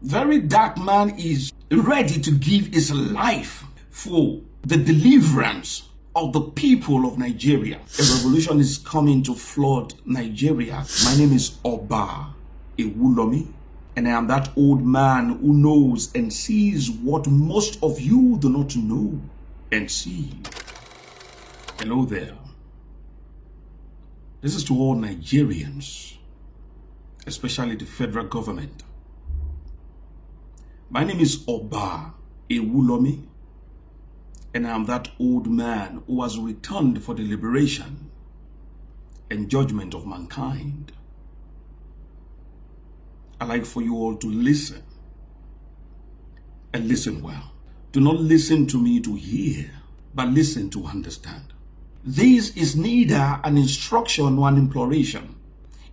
very dark man is ready to give his life for the deliverance of the people of Nigeria. A revolution is coming to flood Nigeria. My name is Oba Ewulomi, and I am that old man who knows and sees what most of you do not know and see. Hello there. This is to all Nigerians, especially the federal government. My name is Oba Ewulomi, and I am that old man who has returned for the liberation and judgment of mankind. I'd like for you all to listen, and listen well. Do not listen to me to hear, but listen to understand. This is neither an instruction nor an imploration.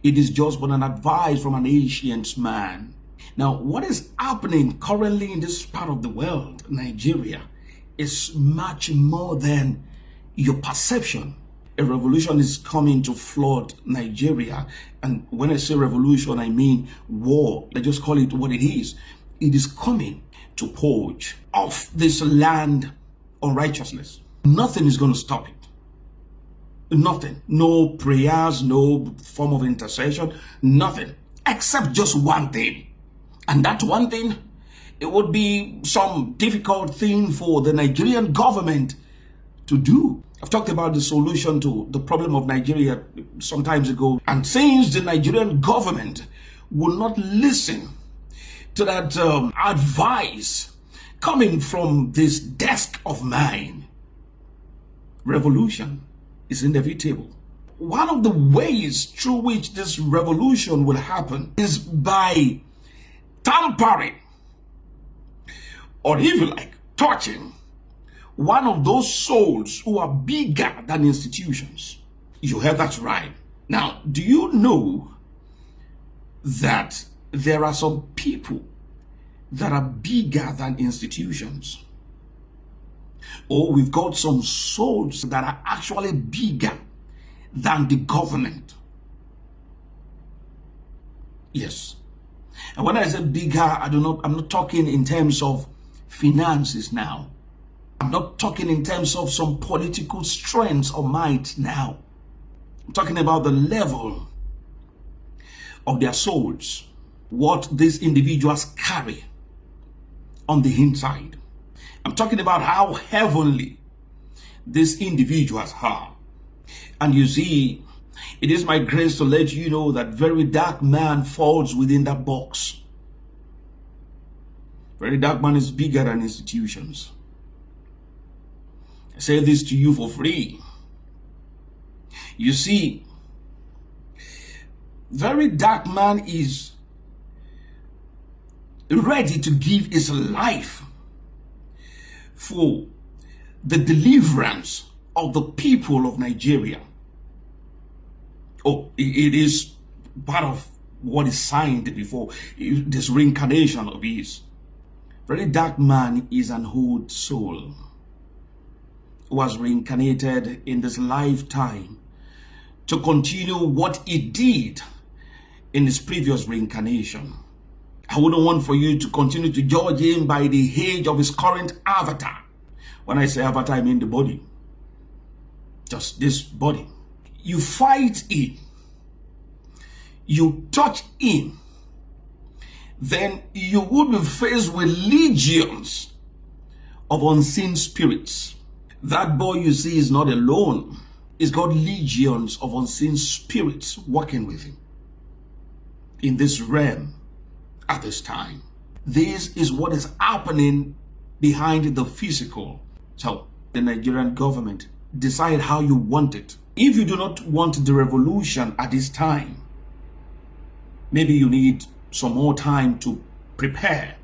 It is just but an advice from an ancient man. Now, what is happening currently in this part of the world, Nigeria, is much more than your perception. A revolution is coming to flood Nigeria. And when I say revolution, I mean war. Let's just call it what it is. It is coming to purge off this land unrighteousness. Nothing is going to stop it. Nothing. No prayers, no form of intercession, nothing. Except just one thing. And that one thing, it would be some difficult thing for the Nigerian government to do. I've talked about the solution to the problem of Nigeria some times ago. And since the Nigerian government will not listen to that advice coming from this desk of mine, revolution is inevitable. One of the ways through which this revolution will happen is by tampering, or if you like, touching one of those souls who are bigger than institutions. You heard that right. Now, do you know that there are some people that are bigger than institutions? Or we've got some souls that are actually bigger than the government. Yes. And when I say bigger, I'm not talking in terms of finances now. I'm not talking in terms of some political strength or might now. I'm talking about the level of their souls, what these individuals carry on the inside. I'm talking about how heavenly these individuals are. And you see, it is my grace to let you know that very dark man falls within that box. Very dark man is bigger than institutions. I say this to you for free. You see, very dark man is ready to give his life for the deliverance of the people of Nigeria. Oh, it is part of what is signed before, this reincarnation of his. Very dark man is an old soul who was reincarnated in this lifetime to continue what he did in his previous reincarnation. I wouldn't want for you to continue to judge him by the age of his current avatar. When I say avatar, I mean the body. Just this body. You fight him, you touch him, then you would be faced with legions of unseen spirits. That boy you see is not alone. He's got legions of unseen spirits working with him in this realm at this time. This is what is happening behind the physical. So the Nigerian government, decide how you want it. If you do not want the revolution at this time, maybe you need some more time to prepare.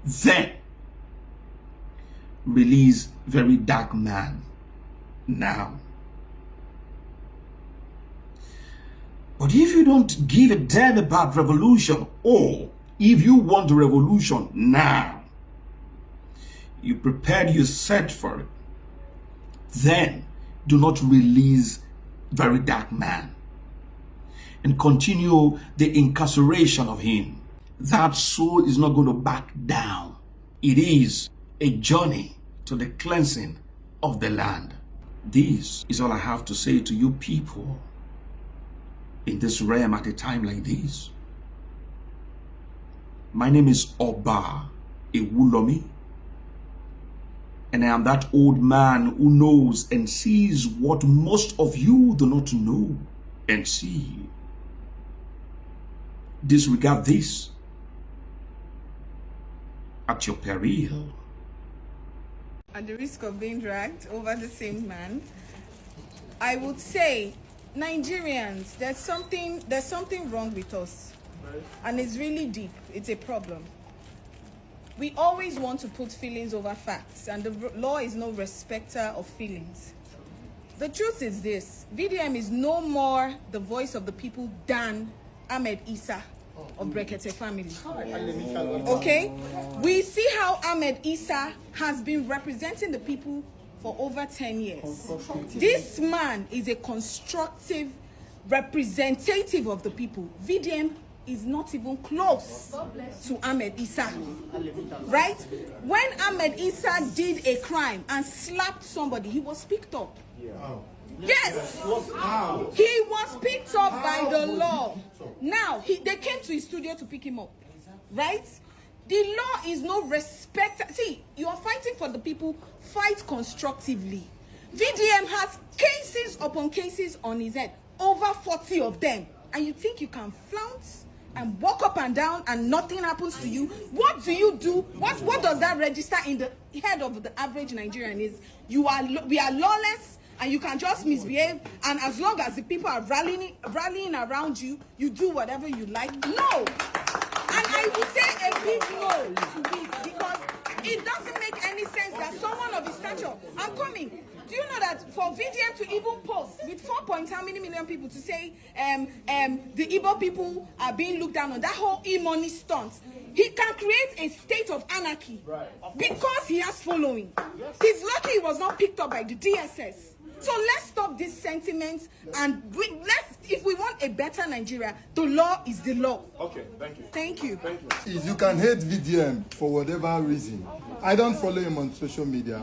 Then release very dark man now. But if you don't give a damn about revolution, or if you want the revolution now, you prepared, you set for it, then do not release very dark man and continue the incarceration of him. that soul is not going to back down. It is a journey to the cleansing of the land. This is all I have to say to you people in this realm at a time like this. My name is Oba Ewulomi, and I am that old man who knows and sees what most of you do not know and see. Disregard this at your peril. At the risk of being dragged over the same man, I would say, Nigerians, there's something wrong with us, and it's really deep. It's a problem. We always want to put feelings over facts, and the law is no respecter of feelings. The truth is this: VDM is no more the voice of the people than Ahmed Issa of Brekete family. Okay? We see how Ahmed Issa has been representing the people for over 10 years. This man is a constructive representative of the people. VDM is not even close to Ahmed Issa. Right? When Ahmed Issa did a crime and slapped somebody, he was picked up. Yes, he was picked up by the law. Now, they came to his studio to pick him up, right? The law is no respect. See, you are fighting for the people, fight constructively. VDM has cases upon cases on his head, over 40 of them. And you think you can flounce and walk up and down and nothing happens to you? What do you do? What does that register in the head of the average Nigerian is we are lawless, and you can just misbehave, and as long as the people are rallying around you, you do whatever you like. No! And I would say a big no to this, because it doesn't make any sense that someone of his stature, I'm coming. Do you know that for VDM to even post with 4 point how many million people to say the Igbo people are being looked down on, that whole e-money stunt, he can create a state of anarchy because he has following. He's lucky he was not picked up by the DSS. So let's stop this sentiment, and if we want a better Nigeria, the law is the law. Okay, thank you. Thank you. Thank you. You can hate VDM for whatever reason. I don't follow him on social media,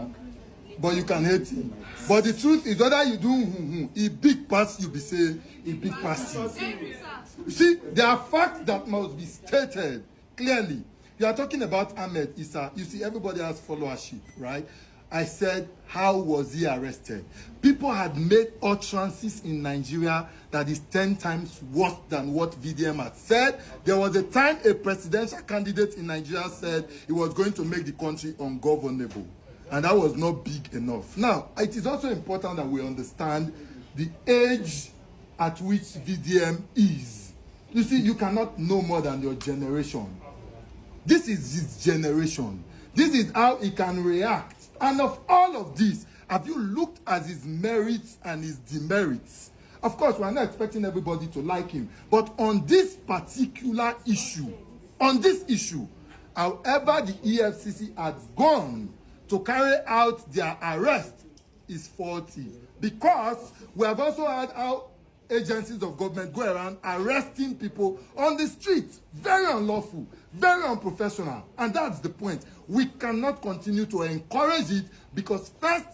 but you can hate him. But the truth is, whether you do he big pass, you be say he big pass you. You see, there are facts that must be stated clearly. You are talking about Ahmed Issa. You see, everybody has followership, right? I said, how was he arrested? People had made utterances in Nigeria that is 10 times worse than what VDM had said. There was a time a presidential candidate in Nigeria said he was going to make the country ungovernable. And that was not big enough. Now, it is also important that we understand the age at which VDM is. You see, you cannot know more than your generation. This is his generation. This is how he can react. And of all of this, have you looked at his merits and his demerits? Of course, we are not expecting everybody to like him. But on this particular issue, however the EFCC has gone to carry out their arrest is faulty. Because we have also had how agencies of government go around arresting people on the street. Very unlawful, very unprofessional. And that's the point. We cannot continue to encourage it, because first,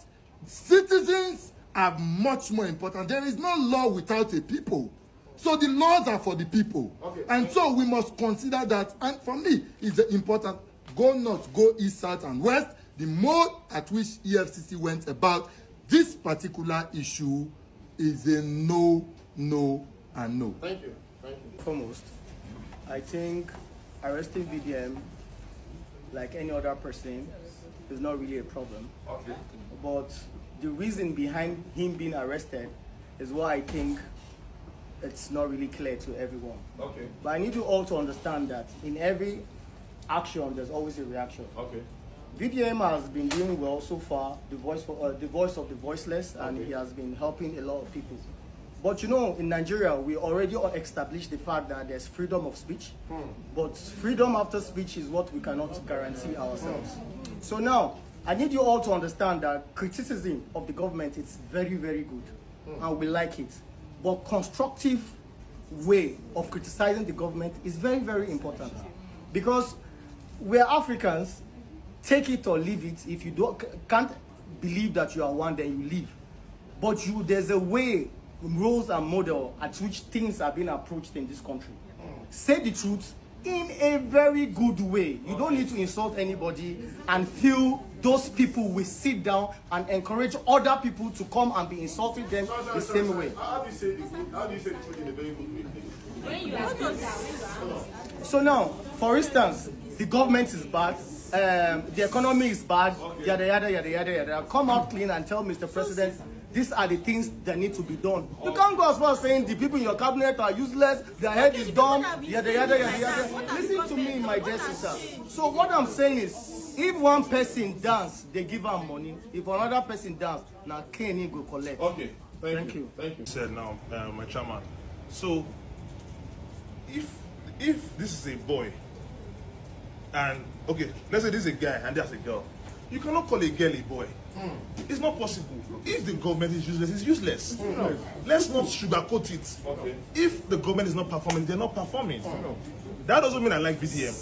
citizens are much more important. There is no law without a people. So the laws are for the people. Okay. And so we must consider that. And for me, it's important. Go north, go east, south, and west. The mode at which EFCC went about this particular issue is a no, no, and no. Thank you. Thank you. Foremost, I think arresting VDM, like any other person, is not really a problem. Okay. But the reason behind him being arrested is what I think it's not really clear to everyone. Okay. But I need you all to understand that in every action, there's always a reaction. Okay. VDM has been doing well so far, the voice of the voiceless, and he has been helping a lot of people. But you know, in Nigeria, we already established the fact that there's freedom of speech. But freedom after speech is what we cannot guarantee ourselves. So now, I need you all to understand that criticism of the government is very, very good. And we like it. But constructive way of criticizing the government is very, very important. Because we're Africans, take it or leave it. If you can't believe that you are one, then you leave. But there's a way, rules and model at which things are being approached in this country. Say the truth in a very good way. You don't need to insult anybody and feel those people will sit down and encourage other people to come and be insulting them the same way. How do you say the truth in a very good way? So now, for instance, the government is bad, the economy is bad, yada yada yada yada yada. Come out clean and tell Mr. President, these are the things that need to be done. You can't go as far as saying the people in your cabinet are useless, their head is dumb, yada yada yada yada. Listen to me, my dear sister. So what I'm saying is, if one person dance, they give her money. If another person dance, now Kenny go collect. Okay, thank you. Thank you. Said now, my chairman. So, if this is a boy, and okay, let's say this is a guy and there's a girl, you cannot call a girl a boy. It's not possible. If the government is useless, it's useless. Let's not sugarcoat it. Okay. If the government is not performing, they're not performing. That doesn't mean I like VDM.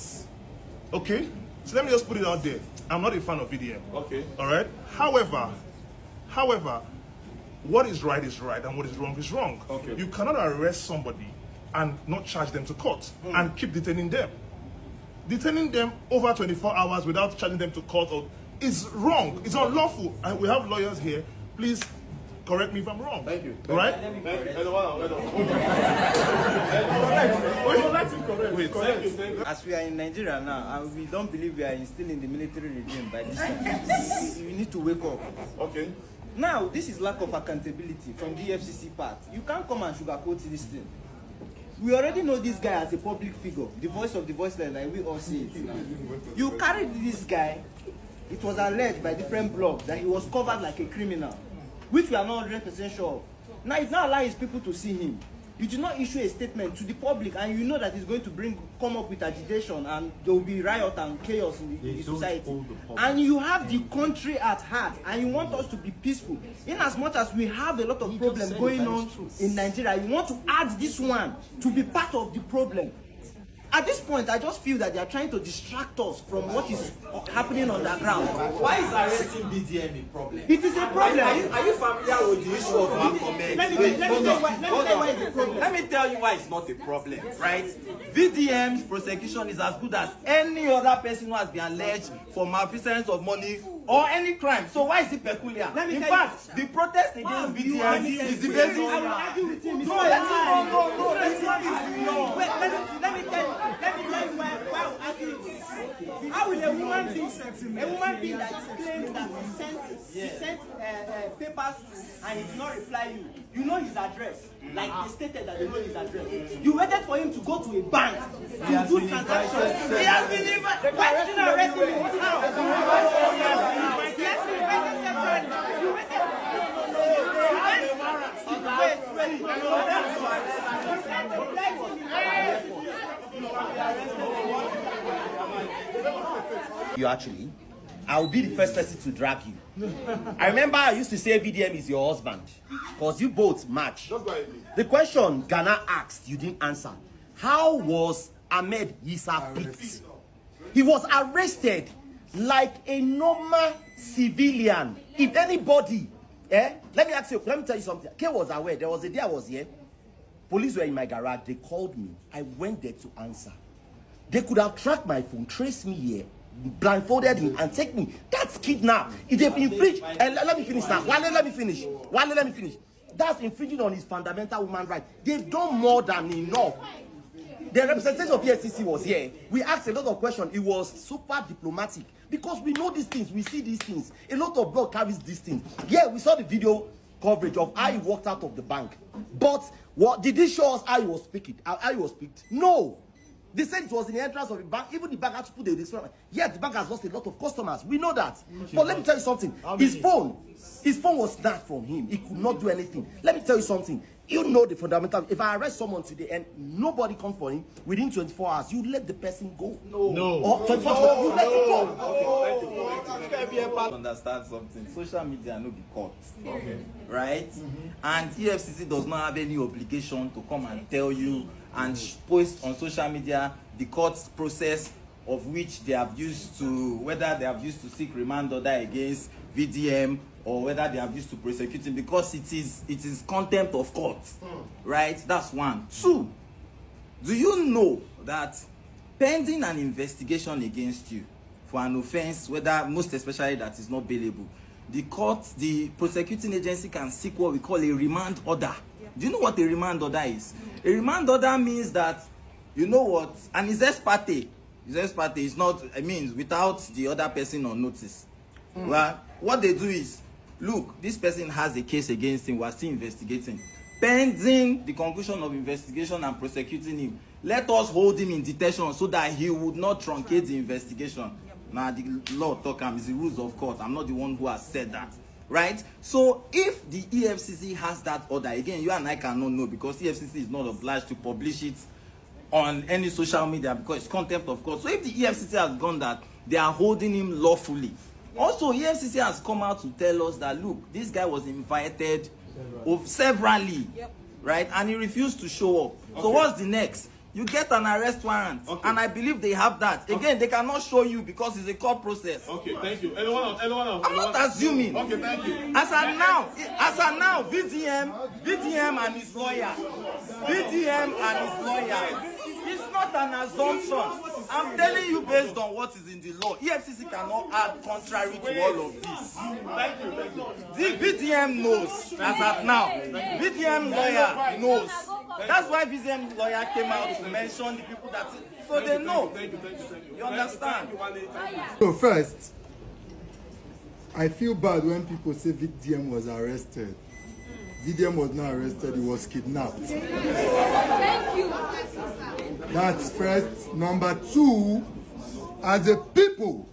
Okay? So let me just put it out there. I'm not a fan of VDM. Okay. Alright? However, what is right and what is wrong is wrong. Okay. You cannot arrest somebody and not charge them to court and keep detaining them. Detaining them over 24 hours without charging them to court is wrong. It's unlawful. And we have lawyers here. Please correct me if I'm wrong. Thank you. Right? As we are in Nigeria now, and we don't believe we are still in the military regime by this time, we need to wake up. Okay. Now, this is lack of accountability from the FCC part. You can't come and sugarcoat this thing. We already know this guy as a public figure, the voice of the voiceless, like we all see it now. You carried this guy. It was alleged by different blogs that he was covered like a criminal, which we are not 100% sure of. Now, it's not allowing his people to see him. You do not issue a statement to the public, and you know that it's going to come up with agitation, and there will be riot and chaos in the society. And you have the country at heart, and you want us to be peaceful. In as much as we have a lot of problems going on in Nigeria, you want to add this one to be part of the problem. At this point, I just feel that they are trying to distract us from what is happening on the ground. Why is arresting VDM a problem? It is a problem. Are you familiar with the issue of Malcolm? Let me tell you why it's not a problem, right? VDM's prosecution is as good as any other person who has been alleged for malfeasance of money or any crime. So why is it peculiar? In fact, the protest against VDM is the basis. I will argue with him. No, Let me tell you why I will argue with him. How will a woman being that claims that he sent papers and he did not reply you? You know his address. Like they stated that they know his address. You waited for him to go to a bank to do transactions. He has been invited. Why didn't you arrest him? Yes, he waited separately. You waited. You actually, I'll be the first person to drag you. I remember I used to say VDM is your husband because you both match. The question Ghana asked, you didn't answer. How was Ahmed Issa picked? He was arrested like a normal civilian. If anybody, let me tell you something. K was aware. There was a day I was here. Police were in my garage. They called me. I went there to answer. They could have tracked my phone, traced me here, blindfolded me, and take me. That's kidnap. If they've infringed, let me finish now. Wale, let me finish. That's infringing on his fundamental human right. They've done more than enough. The representation of PSCC was here. We asked a lot of questions. It was super diplomatic because we know these things. We see these things. A lot of blog carries these things. Yeah, we saw the video coverage of how he walked out of the bank. But what did it show us how he was speaking? How he was picked? No. They said it was in the entrance of the bank. Even the bank had to put the disclaimer. Yeah, the bank has lost a lot of customers. We know that. But let me tell you something. His phone was snatched from him. He could not do anything. Let me tell you something. You know the fundamental. If I arrest someone today and nobody comes for him within 24 hours, you let the person go. No. Or 24 hours, you let him go. Understand something. Social media no be court. Okay. Right? And EFCC does not have any obligation to come and tell you and post on social media the court process of which they have used to, whether they have used to seek remand order against VDM or whether they have used to prosecute him, because it is contempt of court, right? That's one. Two, do you know that pending an investigation against you for an offense, whether most especially that is not bailable, the court, the prosecuting agency can seek what we call a remand order. Yeah. Do you know what a remand order is? A remand order means that, you know what, and it's ex parte. It's ex parte. It's not, I mean, without the other person on notice. Well, what they do is, look, this person has a case against him, we're still investigating. Pending the conclusion of investigation and prosecuting him, let us hold him in detention so that he would not truncate the investigation. Now, the law talk is the rules of court. I'm not the one who has said that, right? So, if the EFCC has that order, again, you and I cannot know because EFCC is not obliged to publish it on any social media because it's contempt of court. So, if the EFCC has gone that, they are holding him lawfully. Also, EFCC has come out to tell us that, look, this guy was invited severally, right? And he refused to show up. Okay. So, what's the next? You get an arrest warrant, and I believe they have that. Again, they cannot show you because it's a court process. Okay, thank you. Anyone else? I'm not assuming. Okay, thank you. As of now, VDM and his lawyer, it's not an assumption. I'm telling you based on what is in the law. EFCC cannot add contrary to all of this. Thank you. The VDM knows as of now. VDM lawyer knows. That's why VDM lawyer came out to mention the people that, so they know. Thank you. You understand? So first, I feel bad when people say VDM was arrested. VDM was not arrested, he was kidnapped. Thank you. That's first. Number two, as a people,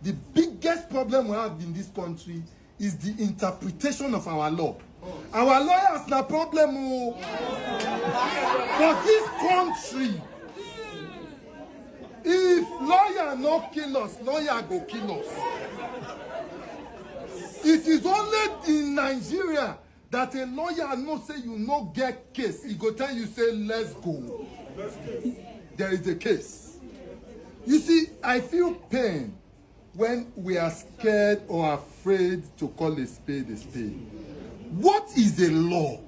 the biggest problem we have in this country is the interpretation of our law. Our lawyers na problem for this country. If lawyer no kill us, lawyer go kill us. It is only in Nigeria that a lawyer no say you no get case. He go tell you say let's go. There is a case. You see, I feel pain when we are scared or afraid to call a spade a spade. What is a law?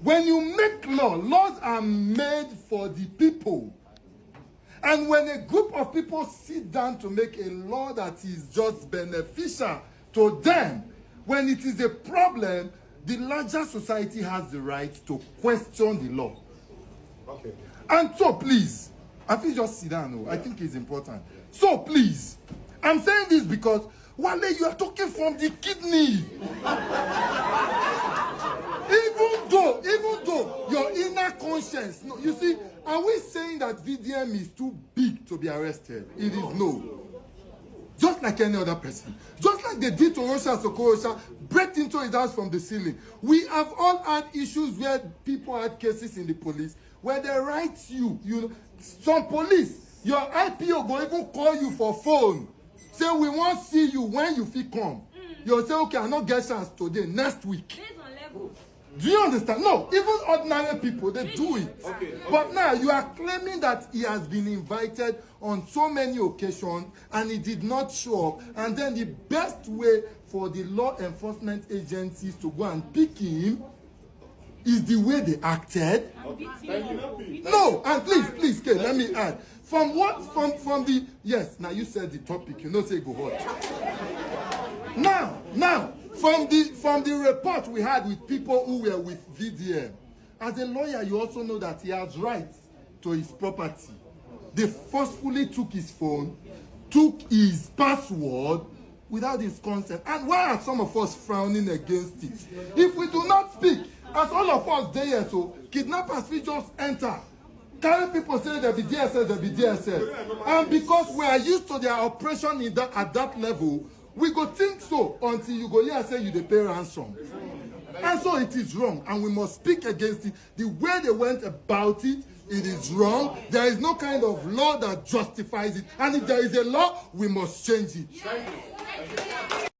When you make law, laws are made for the people. And when a group of people sit down to make a law that is just beneficial to them, when it is a problem, the larger society has the right to question the law. Okay. And so please, I feel just sit down. I think it's important. So please, I'm saying this because Wale, you are talking from the kidney. even though your inner conscience, no, you see, are we saying that VDM is too big to be arrested? It is no. Just like any other person. Just like they did to Russia Sokorosha, break into his house from the ceiling. We have all had issues where people had cases in the police where they write you know, some police, your IPO will even call you for phone. Say, we won't see you when you feel come. You'll say, okay, I'll not get chance today, next week. Based on level. Do you understand? No, even ordinary people, they do it. Okay. But now you are claiming that he has been invited on so many occasions and he did not show up. And then the best way for the law enforcement agencies to go and pick him is the way they acted. Okay. No, and please, Kay, let me add. From the, yes, now you said the topic, you know, say go hot. Now, from the report we had with people who were with VDM, as a lawyer, you also know that he has rights to his property. They forcefully took his phone, took his password without his consent. And why are some of us frowning against it? If we do not speak, as all of us there, so kidnappers will just enter. Carry people say there be DSS, there be DSS. And because we are used to their operation at that level, we go think so until you go here say you dey pay ransom. And so it is wrong, and we must speak against it. The way they went about it, it is wrong. There is no kind of law that justifies it. And if there is a law, we must change it.